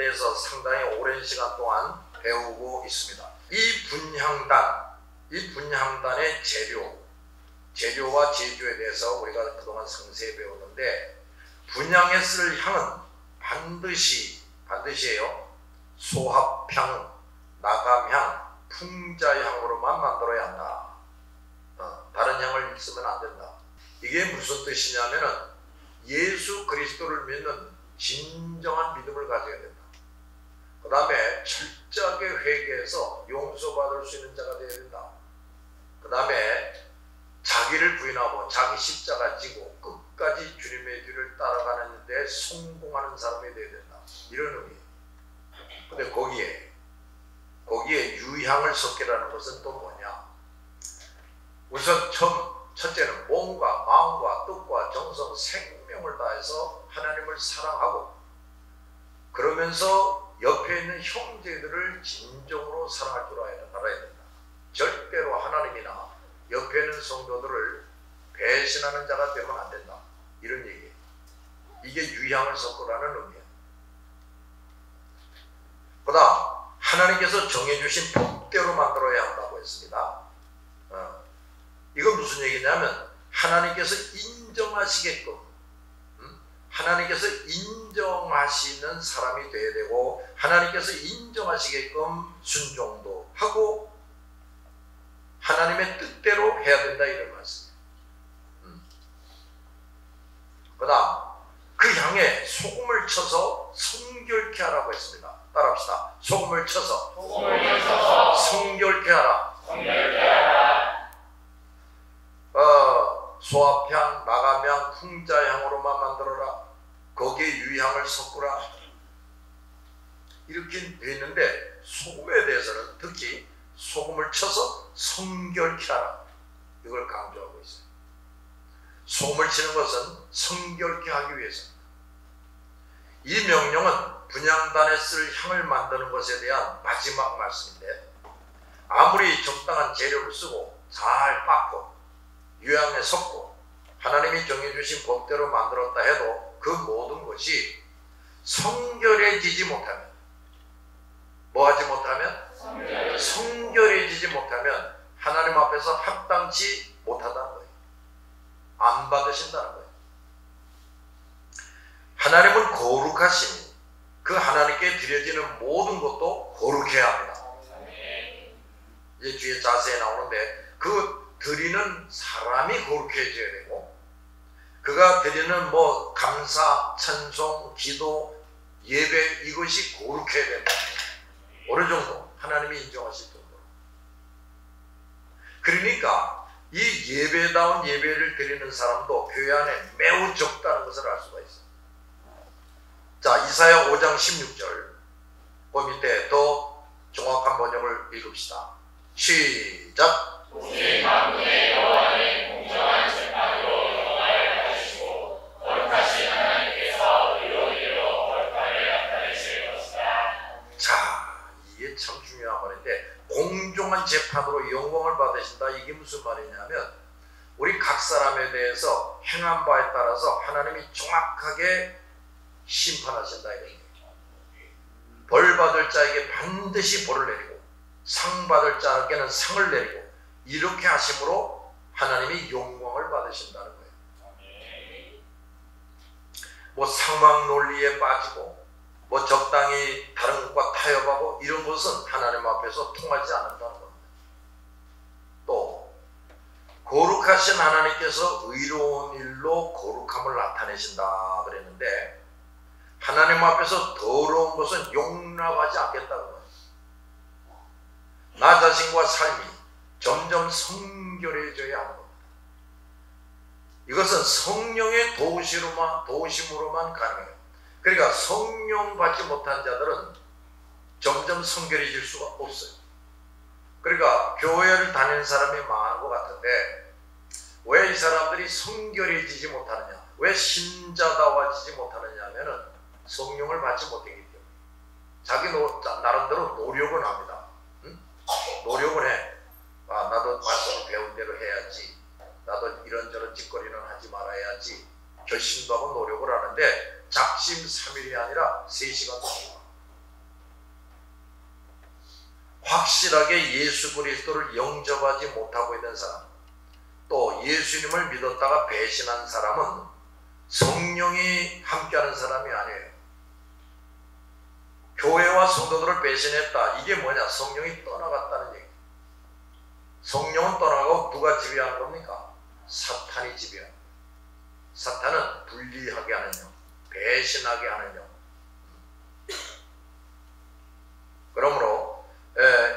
대해서 상당히 오랜 시간 동안 배우고 있습니다. 이 분향단의 재료와 제조에 대해서 우리가 그동안 상세히 배웠는데, 분향에 쓸 향은 반드시예요. 소합향, 나감향, 풍자향으로만 만들어야 한다. 다른 향을 쓰면 안 된다. 이게 무슨 뜻이냐면은 예수 그리스도를 믿는 진정한 믿음을 가져야 된다. 그 다음에 철저하게 회개해서 용서받을 수 있는 자가 되어야 된다. 그 다음에 자기를 부인하고 자기 십자가 지고 끝까지 주님의 뒤를 따라가는 데 성공하는 사람이 되어야 된다. 이런 의미예요. 근데 거기에 유향을 섞이라는 것은 또 뭐냐? 우선 첫째는 몸과 마음과 뜻과 정성, 생명을 다해서 하나님을 사랑하고, 그러면서 옆에 있는 형제들을 진정으로 사랑할 줄 알아야 된다. 절대로 하나님이나 옆에 있는 성도들을 배신하는 자가 되면 안 된다. 이런 얘기예요. 이게 유향을 섞으라는 의미예요. 그 다음, 하나님께서 정해주신 법대로 만들어야 한다고 했습니다. 이건 무슨 얘기냐면 하나님께서 인정하시게끔, 하나님께서 인정하시는 사람이 되어야 되고, 하나님께서 인정하시게끔 순종도 하고 하나님의 뜻대로 해야 된다, 이런 말씀이에요. 그 다음, 그 향에 소금을 쳐서 성결케 하라고 했습니다. 따라합시다. 소금을 쳐서 성결케 하라. 소합향, 나감향, 풍자향으로만 만들어라. 거기에 유향을 섞으라. 이렇게 되어 있는데, 소금에 대해서는 특히 소금을 쳐서 성결케 하라, 이걸 강조하고 있어요. 소금을 치는 것은 성결케 하기 위해서입니다. 이 명령은 분향단에 쓸 향을 만드는 것에 대한 마지막 말씀인데, 아무리 적당한 재료를 쓰고 잘 빻고 유향에 섞고 하나님이 정해주신 법대로 만들었다 해도 그 모든 것이 성결해지지 못하면, 뭐하지 못하면? 성결해지지 못하면 하나님 앞에서 합당치 못하다는 거예요. 안 받으신다는 거예요. 하나님은 거룩하시니 그 하나님께 드려지는 모든 것도 거룩해야 합니다. 이제 뒤에 자세히 나오는데, 그 드리는 사람이 거룩해져야 되고, 그가 드리는 감사, 찬송, 기도, 예배, 이것이 거룩해야 된다. 어느 정도? 하나님이 인정하실 정도로. 그러니까 이 예배다운 예배를 드리는 사람도 교회 안에 매우 적다는 것을 알 수가 있어요. 자, 이사야 5장 16절, 그 밑에 더 정확한 번역을 읽읍시다. 시작. 우리 만군의 여호와는 공정한 재판으로 영광을 받으시고 거룩하신 하나님께서 의로운 일로 거룩함을 나타내실 것이다. 자, 이게 참 중요한 말인데, 공정한 재판으로 영광을 받으신다. 이게 무슨 말이냐면, 우리 각 사람에 대해서 행한 바에 따라서 하나님이 정확하게 심판하신다, 이런 얘기예요. 벌 받을 자에게 반드시 벌을 내리고 상 받을 자에게는 상을 내리고, 이렇게 하심으로 하나님이 영광을 받으신다는 거예요. 상망 논리에 빠지고 적당히 다른 것과 타협하고 이런 것은 하나님 앞에서 통하지 않는다는 겁니다. 또 거룩하신 하나님께서 의로운 일로 거룩함을 나타내신다 그랬는데, 하나님 앞에서 더러운 것은 용납하지 않겠다는 거예요. 나 자신과 삶이 점점 성결해져야 하는 겁니다. 이것은 성령의 도우심으로만 가능해요. 그러니까 성령 받지 못한 자들은 점점 성결해질 수가 없어요. 그러니까 교회를 다니는 사람이 많은 것 같은데, 왜 이 사람들이 성결해지지 못하느냐, 왜 신자다워지지 못하느냐 하면은 성령을 받지 못했기 때문에. 자기 나름대로 노력은 합니다. 노력은 해. 나도 말씀을 배운 대로 해야지, 나도 이런저런 짓거리는 하지 말아야지, 결심도 하고 노력을 하는데 작심삼일이 아니라 3시간도 하고 확실하게 예수 그리스도를 영접하지 못하고 있는 사람, 또 예수님을 믿었다가 배신한 사람은 성령이 함께하는 사람이 아니에요. 교회와 성도들을 배신했다. 이게 뭐냐? 성령이 떠나갔다는 얘기. 성령은 떠나고 누가 지배하는 겁니까? 사탄이 지배하는 거예요. 사탄은 분리하게 하는 영, 배신하게 하는 영. 그러므로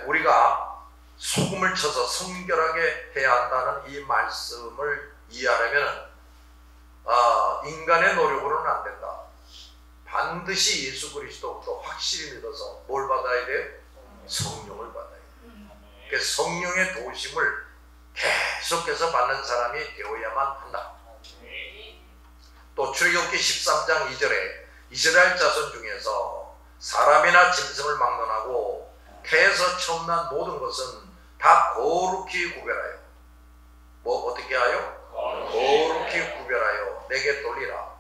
우리가 소금을 쳐서 성결하게 해야 한다는 이 말씀을 이해하려면 인간의 노력으로는 안 된다. 반드시 예수 그리스도부터 확실히 믿어서 뭘 받아야 돼요? 성령을 받아야 돼요. 그래서 성령의 도우심을 계속해서 받는 사람이 되어야만 한다. 또 출애굽기 13장 2절에 이스라엘 자손 중에서 사람이나 짐승을 막론하고 태에서 처음 난 모든 것은 다 거룩히 구별하여, 뭐 어떻게 하여? 거룩히 구별하여 내게 돌리라.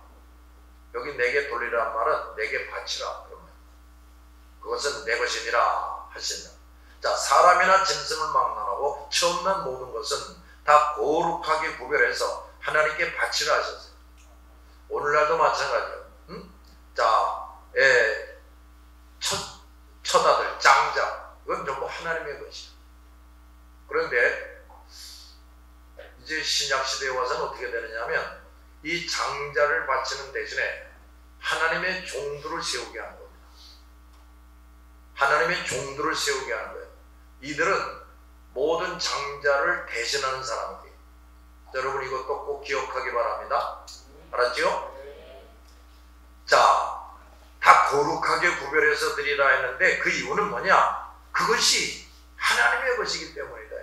여기 내게 돌리라는 말은 내게 바치라. 그러면 그것은 내 것이니라 하신다. 자, 사람이나 짐승을 막론하고 처음 난 모든 것은 다 거룩하게 구별해서 하나님께 바치라 하셨어요. 오늘날도 마찬가지예요. 자, 처자들, 장자, 이건 전부 하나님의 것이야. 그런데 이제 신약시대에 와서는 어떻게 되느냐면 이 장자를 바치는 대신에 하나님의 종들을 세우게 하는 겁니다. 하나님의 종들을 세우게 하는 거예요. 이들은 모든 장자를 대신하는 사람이에요. 여러분 이것도 꼭 기억하기 바랍니다. 알았죠? 자, 다 거룩하게 구별해서 드리라 했는데 그 이유는 뭐냐? 그것이 하나님의 것이기 때문이다.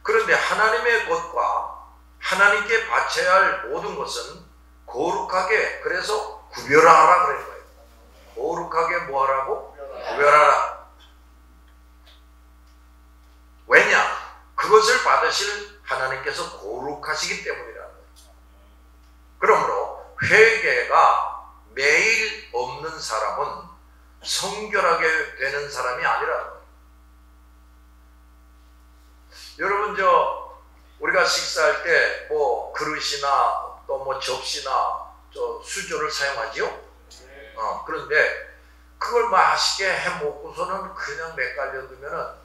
그런데 하나님의 것과 하나님께 바쳐야 할 모든 것은 거룩하게, 그래서 구별하라 그런 거예요. 거룩하게 뭐 하라고? 구별하라. 왜냐? 그것을 받으실 하나님께서 거룩하시기 때문이라는 거예요. 그러므로 회개가 매일 없는 사람은 성결하게 되는 사람이 아니라는 거예요. 여러분 우리가 식사할 때 뭐 그릇이나 또 뭐 접시나 수저를 사용하지요? 그런데 그걸 맛있게 해 먹고서는 그냥 매달려 두면은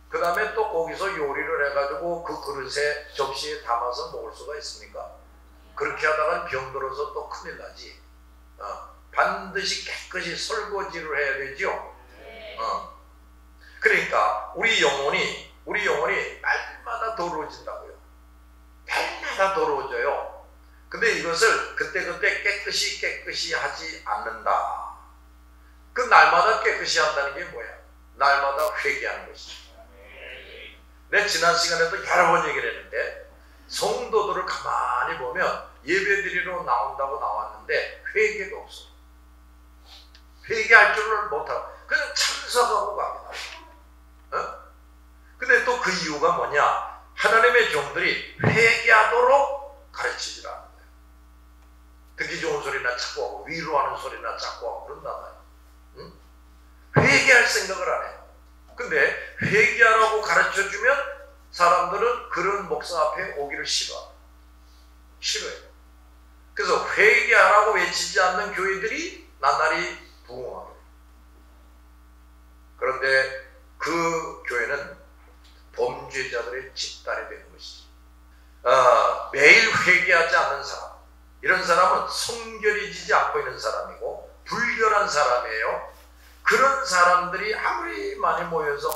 그 다음에 또 거기서 요리를 해가지고 그 그릇에 접시에 담아서 먹을 수가 있습니까? 그렇게 하다가 병들어서 또 큰일 나지. 반드시 깨끗이 설거지를 해야 되죠. 그러니까 우리 영혼이 날마다 더러워진다고요. 날마다 더러워져요. 근데 이것을 그때그때 깨끗이 하지 않는다. 그 날마다 깨끗이 한다는 게 뭐야? 날마다 회개하는 것이죠. 내 지난 시간에도 여러 번 얘기를 했는데 성도들을 가만히 보면 예배드리러 나온다고 나왔는데 회개가 없어. 회개할 줄을 못하고 그냥 참석하고 갑니다. 근데 또 그 이유가 뭐냐? 하나님의 종들이 회개하도록 가르치질 않는 거예요. 듣기 좋은 소리나 자꾸 하고 위로하는 소리나 자꾸 하고 그런다. 회개할 생각을 안 해요. 근데 회개하라고 가르쳐주면 사람들은 그런 목사 앞에 오기를 싫어해요. 그래서 회개하라고 외치지 않는 교회들이 나날이 부흥하게 돼요. 그런데 그 교회는 범죄자들의 집단이 되는 것이지. 매일 회개하지 않는 사람, 이런 사람은 성결해지지 않고 있는 사람이고 불결한 사람이에요. 그런 사람들이 아무리 많이 모여서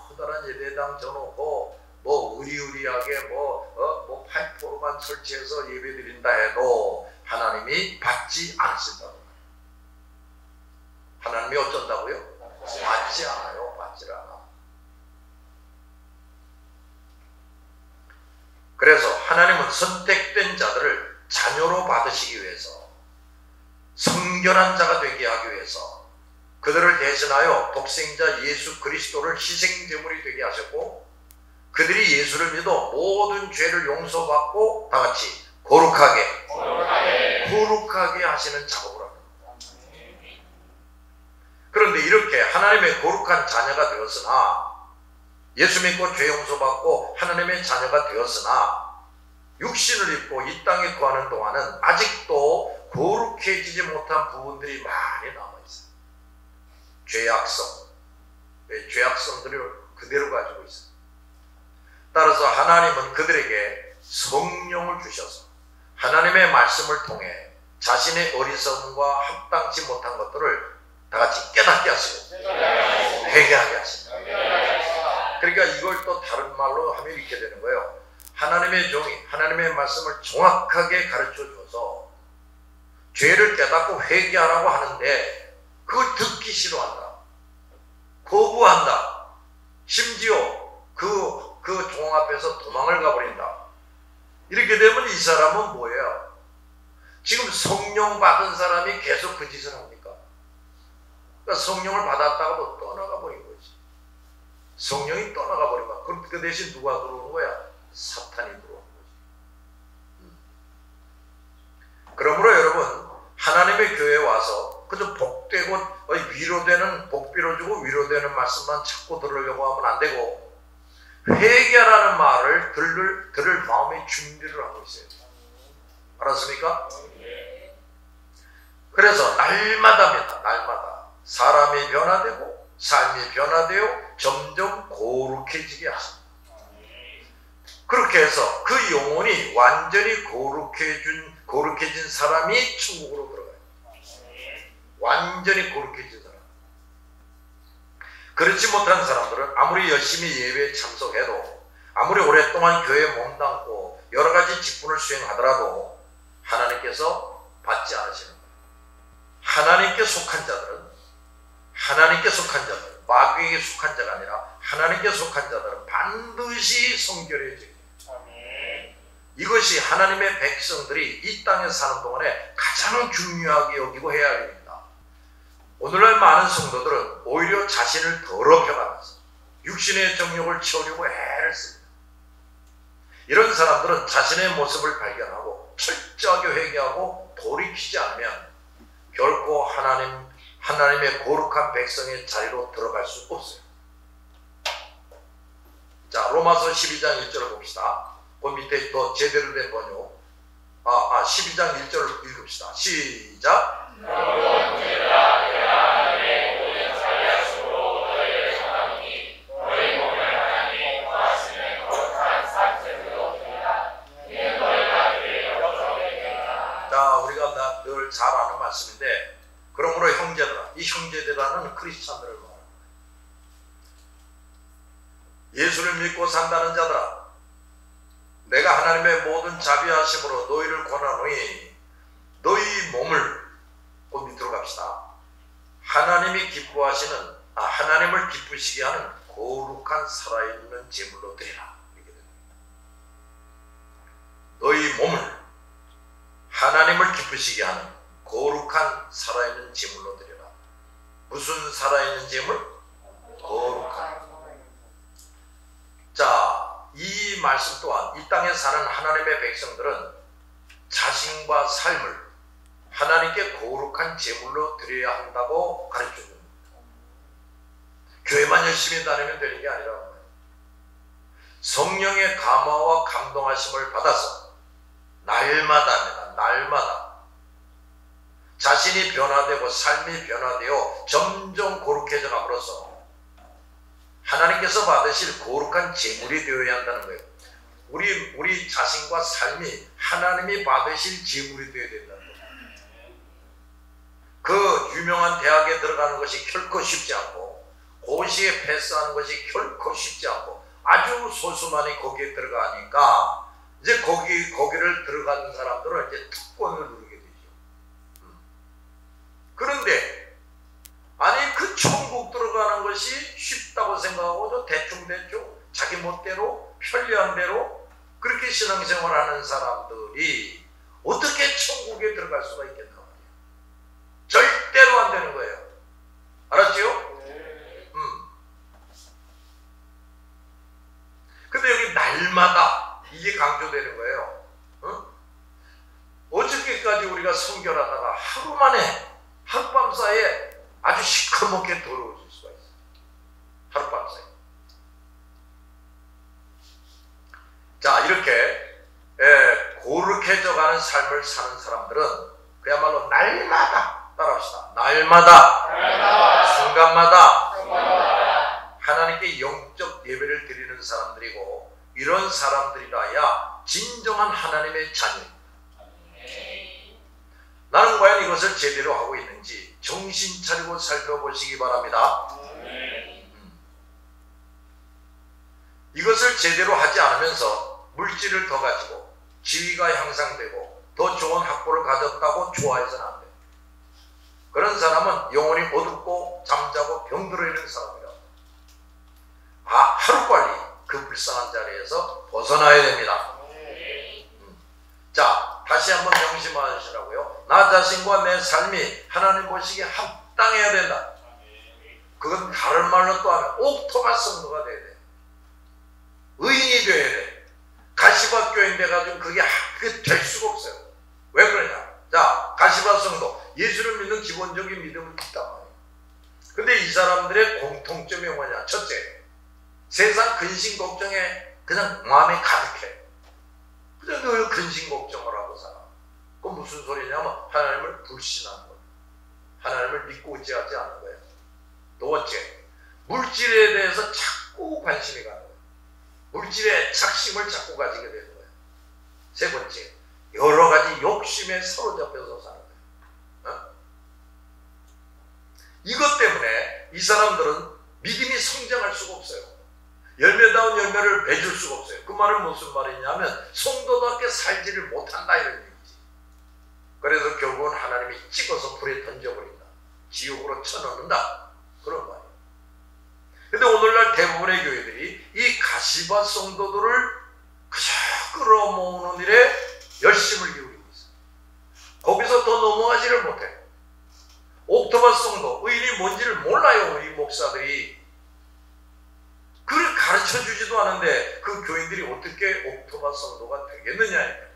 커다란 예배당 져놓고 뭐 의리의리하게 뭐 파이프로만 설치해서 예배드린다 해도 하나님이 받지 않으신다고. 하나님이 어쩐다고요? 받지 않아요. 받지 않아. 그래서 하나님은 선택된 자들을 자녀로 받으시기 위해서, 성결한 자가 되게 하기 위해서 그들을 대신하여 독생자 예수 그리스도를 희생제물이 되게 하셨고, 그들이 예수를 믿어 모든 죄를 용서받고 다 같이 거룩하게 하시는 작업을 합니다. 그런데 이렇게 하나님의 거룩한 자녀가 되었으나, 예수 믿고 죄 용서받고 하나님의 자녀가 되었으나 육신을 입고 이 땅에 거하는 동안은 아직도 거룩해지지 못한 부분들이 많이 남아있어요. 죄악성들을 그대로 가지고 있어요. 따라서 하나님은 그들에게 성령을 주셔서 하나님의 말씀을 통해 자신의 어리석음과 합당치 못한 것들을 다 같이 깨닫게 하시고 회개하게 하시고, 그러니까 이걸 또 다른 말로 하면 이렇게 되는 거예요. 하나님의 종이 하나님의 말씀을 정확하게 가르쳐 줘서 죄를 깨닫고 회개하라고 하는데 그걸 듣기 싫어한다, 거부한다, 심지어 그 종 앞에서 도망을 가버린다. 이렇게 되면 이 사람은 뭐예요? 지금 성령 받은 사람이 계속 그 짓을 합니까? 그러니까 성령을 받았다가도 떠나가 버린 거지. 성령이 떠나가 버리면 그 대신 누가 들어오는 거야? 사탄이 들어오는 거지. 그러므로 여러분, 하나님의 교회에 와서 그저 복되고 위로되는, 복 빌어주고 위로되는 말씀만 찾고 들으려고 하면 안 되고, 회개하라는 말을 들을 마음의 준비를 하고 있어요. 알았습니까? 그래서 날마다 사람이 변화되고 삶이 변화되어 점점 거룩해지게 하십니다. 그렇게 해서 그 영혼이 완전히 거룩해진 사람이 천국으로 들어가요. 완전히 거룩해진 사람. 그렇지 못한 사람들은 아무리 열심히 예배에 참석해도, 아무리 오랫동안 교회에 몸담고 여러 가지 직분을 수행하더라도 하나님께서 받지 않으시는 거예요. 하나님께 속한 자들, 마귀에게 속한 자가 아니라 하나님께 속한 자들은 반드시 성결해지게. 이것이 하나님의 백성들이 이 땅에 사는 동안에 가장 중요하게 여기고 해야 할 일입니다. 오늘날 많은 성도들은 오히려 자신을 더럽혀가면서 육신의 정욕을 채우려고 애를 씁니다. 이런 사람들은 자신의 모습을 발견하고 철저하게 회개하고 돌이키지 않으면 결코 하나님의 거룩한 백성의 자리로 들어갈 수 없어요. 자, 로마서 12장 1절을 봅시다. 그 밑에 더 제대로 된 번역, 12장 1절을 읽읍시다. 시작. 자, 우리가 늘 잘 아는 말씀인데, 그러므로 형제들아, 이 형제들아는 크리스찬들을 말합니다. 예수를 믿고 산다는 자들아, 내가 하나님의 모든 자비하심으로 너희를 권하노니 너희 몸을, 그 밑으로 갑시다. 하나님을 기쁘시게 하는 거룩한 살아있는 제물로 드리라. 이렇게 됩니다. 너희 몸을 하나님을 기쁘시게 하는 거룩한 살아있는 제물로 드리라. 무슨 살아있는 제물? 거룩한. 자, 이 말씀 또한 이 땅에 사는 하나님의 백성들은 자신과 삶을 하나님께 거룩한 제물로 드려야 한다고 가르쳐줍니다. 교회만 열심히 다니면 되는 게 아니라는 거예요. 성령의 감화와 감동하심을 받아서 날마다 자신이 변화되고 삶이 변화되어 점점 거룩해져 감으로써 하나님께서 받으실 거룩한 제물이 되어야 한다는 거예요. 우리 자신과 삶이 하나님이 받으실 제물이 되어야 된다는 거예요. 그 유명한 대학에 들어가는 것이 결코 쉽지 않고, 고시에 패스하는 것이 결코 쉽지 않고, 아주 소수만이 거기에 들어가니까 이제 거기를 들어가는 사람들은 이제 특권을 누리게 되죠. 그런데 아니, 그 천국 들어가는 것이 쉽다고 생각하고 저 대충 자기 멋대로 편리한 대로 그렇게 신앙생활하는 사람들이 어떻게 천국에 들어갈 수가 있겠나 말이에요. 절대로 안 되는 거예요. 알았죠? 근데 여기 날마다 이게 강조되는 거예요. 어저께까지 우리가 성결하다가 하루 만에 하룻밤 사이에 아주 시커 시커멓게 더러워질 수가 있어요. 하룻밤 사이. 자, 이렇게 고룩해져가는 삶을 사는 사람들은 그야말로 날마다, 따라합시다, 날마다, 순간마다 하나님께 영적 예배를 드리는 사람들이고, 이런 사람들이라야 진정한 하나님의 자녀입니다. 나는 과연 이것을 제대로 하고 있는지 정신 차리고 살펴보시기 바랍니다. 이것을 제대로 하지 않으면서 물질을 더 가지고 지위가 향상되고 더 좋은 학벌을 가졌다고 좋아해서는 안 돼요. 그런 사람은 영혼이 어둡고 잠자고 병들어 있는 사람이라. 하루빨리 그 불쌍한 자리에서 벗어나야 됩니다. 자, 다시 한번 명심하시라고요. 나 자신과 내 삶이 하나님 보시기에 합당해야 된다. 그건 다른 말로 또 하면 옥토마 성도가 돼야 돼. 의인이 돼야 돼. 가시밭 교인 돼가지고 그게 될 수가 없어요. 왜 그러냐? 자, 가시밭 성도, 예수를 믿는 기본적인 믿음을 있단 말이에요. 근데 이 사람들의 공통점이 뭐냐? 첫째, 세상 근심 걱정에 그냥 마음이 가득해. 그냥 늘 근심 걱정을 하고 살아. 그건 무슨 소리냐면 하나님을 불신하는 거예요. 하나님을 믿고 의지하지 않는 거예요. 두 번째, 물질에 대해서 자꾸 관심이 가는 거예요. 물질에 착심을 자꾸 가지게 되는 거예요. 세 번째, 여러 가지 욕심에 사로잡혀서 사는 거예요. 이것 때문에 이 사람들은 믿음이 성장할 수가 없어요. 열매다운 열매를 맺을 수가 없어요. 그 말은 무슨 말이냐면 성도답게 살지를 못한다, 이런 얘기지. 그래서 결국은 하나님이 찍어서 불에 던져버린다. 지옥으로 쳐넣는다. 그런 말이에요. 근데 오늘날 대부분의 교회들이 이 가시밭 성도들을 그저 끌어모으는 일에 열심을 기울이고 있어요. 거기서 더 넘어가지를 못해요. 옥토밭 성도, 의인이 뭔지를 몰라요. 이 목사들이. 그걸 가르쳐주지도 않은데 그 교인들이 어떻게 옥토밭 성도가 되겠느냐.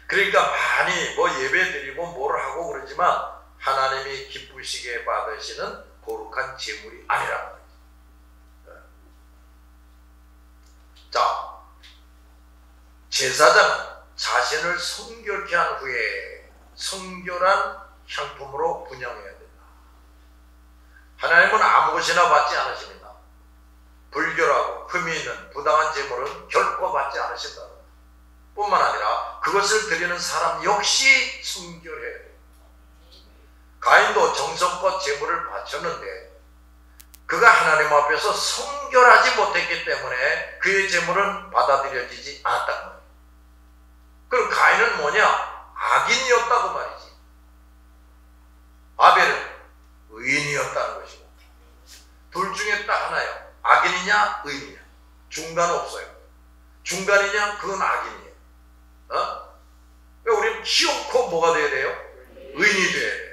그러니까 많이 뭐 예배 드리고 뭘 하고 그러지만 하나님이 기쁘시게 받으시는 거룩한 제물이 아니라는 거예요. 자, 제사장은 자신을 성결케 한 후에 성결한 향품으로 분향해야 된다. 하나님은 아무 것이나 받지 않으십니다. 불결하고 흠이 있는 부당한 제물은 결코 받지 않으신다. 뿐만 아니라 그것을 드리는 사람 역시 성결해야 돼요. 가인도 정성껏 제물을 바쳤는데 그가 하나님 앞에서 성결하지 못했기 때문에 그의 제물은 받아들여지지 않았다는 거예요. 그럼 가인은 뭐냐? 악인이었다고 말이지. 아벨은 의인이었다는 것이고, 둘 중에 딱 하나예요. 악인이냐 의인이냐. 중간 없어요. 중간이냐 그건 악인이에요. 우리는 키워코 뭐가 돼야 돼요? 의인이 돼야 돼요.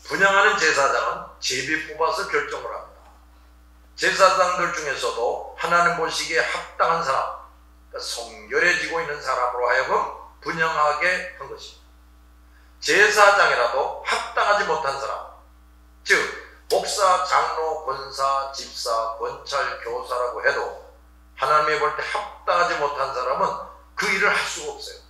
분향하는 제사장은 제비 뽑아서 결정을 합니다. 제사장들 중에서도 하나님 보시기에 합당한 사람, 그러니까 성결해지고 있는 사람으로 하여금 분향하게 한 것입니다. 제사장이라도 합당하지 못한 사람, 즉 목사, 장로, 권사, 집사, 권찰, 교사라고 해도 하나님이 볼 때 합당하지 못한 사람은 그 일을 할 수가 없어요.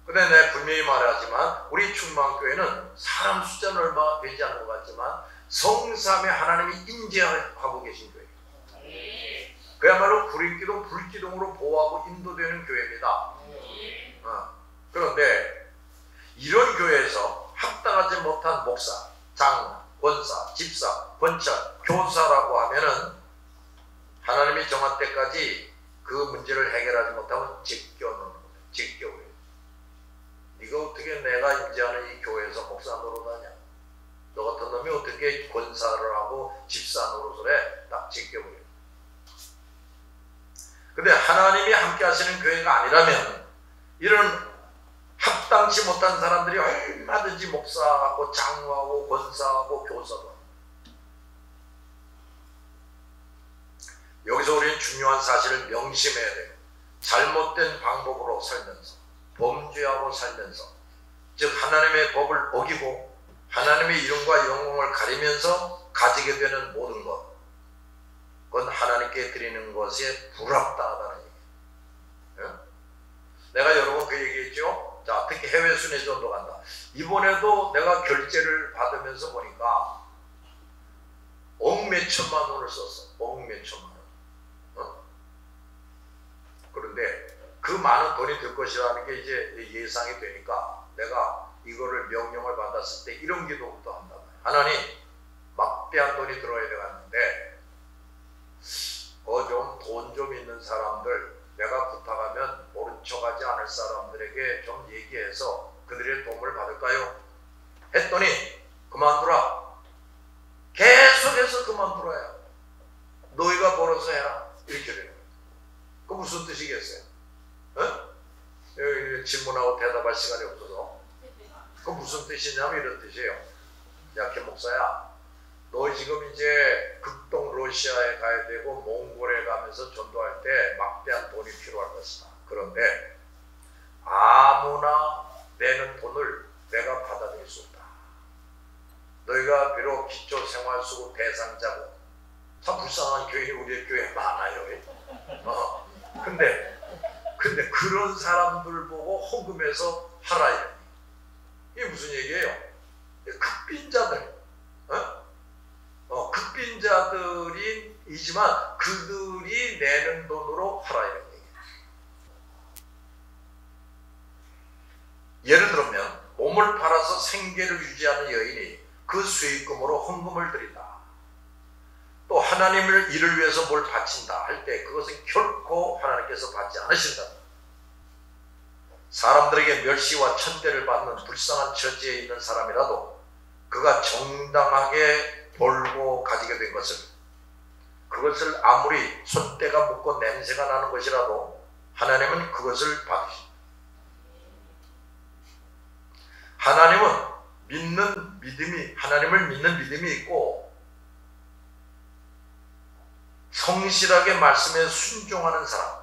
근데 내가 분명히 말하지만 우리 충만교회는 사람 숫자는 얼마 되지 않은 것 같지만 성삼의 하나님이 인재하고 계신 교회예요. 그야말로 불인기동, 불기동으로 보호하고 인도되는 교회입니다. 그런데 이런 교회에서 합당하지 못한 목사, 장로, 권사, 집사, 권찰, 교사라고 하면은 하나님이 정한 때까지 그 문제를 해결하지 못하면 제껴놓는 거예요. 제껴버려요. 네가 어떻게 내가 임재하는 이 교회에서 목사 노릇하냐? 너 같은 놈이 어떻게 권사를 하고 집사 노릇을 해? 딱 제껴버려요. 근데 하나님이 함께 하시는 교회가 아니라면 이런 합당치 못한 사람들이 얼마든지 목사하고 장로하고 권사하고 교사도. 여기서 우리는 중요한 사실을 명심해야 돼요. 잘못된 방법으로 살면서 범죄하고 살면서 즉 하나님의 법을 어기고 하나님의 이름과 영광을 가리면서 가지게 되는 모든 것, 그건 하나님께 드리는 것에 불합당하다는 얘기예요. 내가 여러 번 그 얘기했죠. 자, 특히 해외 순회 전도 간다. 이번에도 내가 결제를 받으면서 보니까 억 몇천만 원을 썼어. 억 몇천만 원. 그런데 그 많은 돈이 들 것이라는 게 이제 예상이 되니까 내가 이거를 명령을 받았을 때 이런 기도부터 한다. 하나님, 막대한 돈이 들어야 되겠는데 좀 돈 좀 있는 사람들, 내가 부탁하면 모른 척하지 않을 사람들에게 좀 얘기해서 그들의 도움을 받을까요? 했더니 그만두라. 계속해서 그만두라야. 너희가 벌어서 해라. 이렇게 되는 거예요. 그 무슨 뜻이겠어요? 여기 질문하고 대답할 시간이 없어서. 그 무슨 뜻이냐면 이런 뜻이에요. 야, 김 목사야, 너 지금 이제 극동 러시아에 가야 되고 몽골에 가면서 전도할 때 막대한 돈이 필요할 것이다. 그런데 아무나 내는 돈을 내가 받아들일 수 없다. 너희가 비록 기초생활수급 대상자고, 참 불쌍한 교인이 우리의 교회에 많아요. 근데 그런 사람들 보고 헌금해서 하라 이러니. 이게 무슨 얘기예요? 극빈자들, 극빈자들이지만 그들이 내는 돈으로 하라 이런 얘기예요. 예를 들면 몸을 팔아서 생계를 유지하는 여인이 그 수익금으로 헌금을 드린다. 또 하나님을 일을 위해서 뭘 바친다 할 때 그것은 결코 하나님께서 받지 않으신다. 사람들에게 멸시와 천대를 받는 불쌍한 처지에 있는 사람이라도 그가 정당하게 벌고 가지게 된 그것을 아무리 손때가 묻고 냄새가 나는 것이라도 하나님은 그것을 받으신다. 하나님을 믿는 믿음이 있고 성실하게 말씀에 순종하는 사람,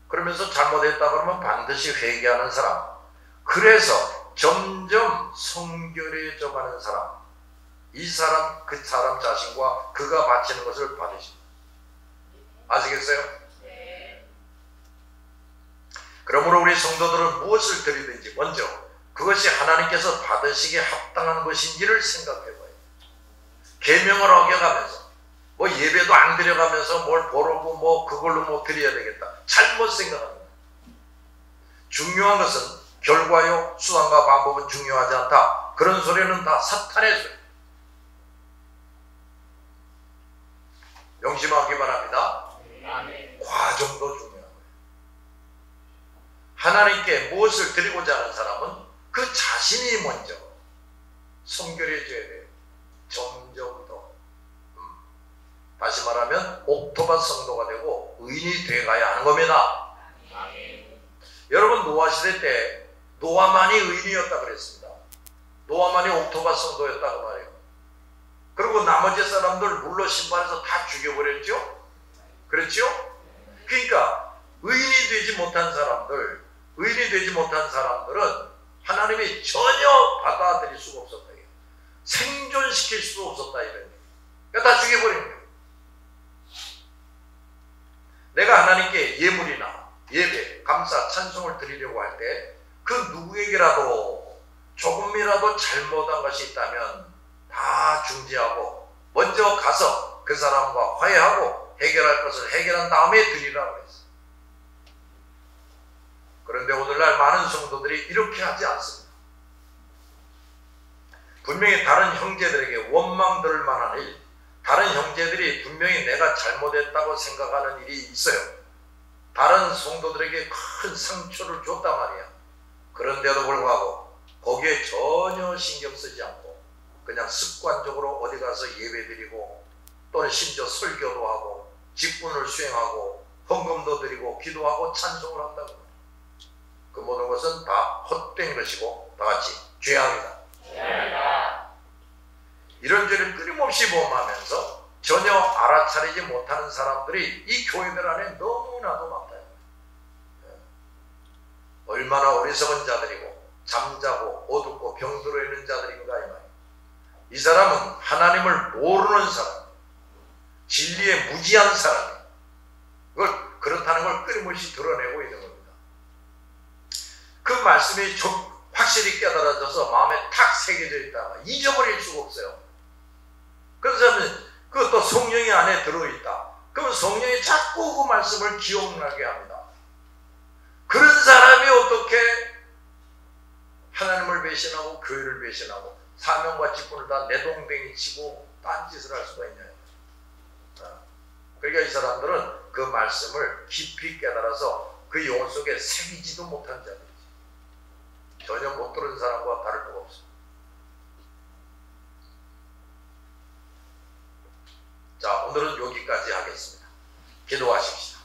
그러면서 잘못했다 그러면 반드시 회개하는 사람, 그래서 점점 성결해져 가는 사람, 이 사람 그 사람 자신과 그가 바치는 것을 받으십니다. 아시겠어요? 네. 그러므로 우리 성도들은 무엇을 드리든지 먼저 그것이 하나님께서 받으시기에 합당한 것인지를 생각해 봐요. 계명을 어겨가면서 예배도 안 드려가면서 뭘 보러고 그걸로 드려야 되겠다, 잘못 생각합니다. 중요한 것은 결과요, 수단과 방법은 중요하지 않다. 그런 소리는 다 사탄의 소리. 명심하기 바랍니다. 과정도 중요한 거예요. 하나님께 무엇을 드리고자 하는 사람은 그 자신이 먼저 성결해져야 돼요. 점점 더. 다시 말하면 옥토바 성도가 되고 의인이 되어가야 하는 겁니다. 여러분, 노아 시대 때 노아만이 의인이었다 그랬습니다. 노아만이 옥토바 성도였다고 말해요. 그리고 나머지 사람들 물로 신발해서 다 죽여버렸죠? 그렇죠? 그러니까 의인이 되지 못한 사람들은 하나님이 전혀 받아들일 수가 없었다. 생존시킬 수 없었다 이런 얘기. 그러니까 다 죽여버린 거예요. 내가 하나님께 예물이나 예배, 감사, 찬송을 드리려고 할 때 그 누구에게라도 조금이라도 잘못한 것이 있다면 다 중지하고 먼저 가서 그 사람과 화해하고 해결할 것을 해결한 다음에 드리라고 했어요. 그런데 오늘날 많은 성도들이 이렇게 하지 않습니다. 분명히 다른 형제들에게 원망 들을 만한 일, 다른 형제들이 분명히 내가 잘못했다고 생각하는 일이 있어요. 다른 성도들에게 큰 상처를 줬단 말이야. 그런데도 불구하고 거기에 전혀 신경 쓰지 않고 그냥 습관적으로 어디 가서 예배드리고 또는 심지어 설교도 하고 직분을 수행하고 헌금도 드리고 기도하고 찬송을 한다고 말이야. 그 모든 것은 다 헛된 것이고 다 같이 죄악이다. 이런 죄를 끊임없이 범하면서 전혀 알아차리지 못하는 사람들이 이 교회들 안에 너무나도 많다. 얼마나 어리석은 자들이고 잠자고 어둡고 병들어 있는 자들인가 이 말이에요. 이 사람은 하나님을 모르는 사람, 진리에 무지한 사람이에요. 그걸 그렇다는 걸 끊임없이 드러내고 있는 겁니다. 그 말씀이 확실히 깨달아져서 마음에 탁 새겨져 있다가 잊어버릴 수가 없어요. 그래서 그것도 성령이 안에 들어있다. 그러면 성령이 자꾸 그 말씀을 기억나게 합니다. 그런 사람이 어떻게 하나님을 배신하고 교회를 배신하고 사명과 직분을 다 내동댕이 치고 딴짓을 할 수가 있냐. 그러니까 이 사람들은 그 말씀을 깊이 깨달아서 그 영혼 속에 새기지도 못한 자들이지. 전혀 못 들은 사람과 다를 바가 없습니다. 자, 오늘은 여기까지 하겠습니다. 기도하십시오.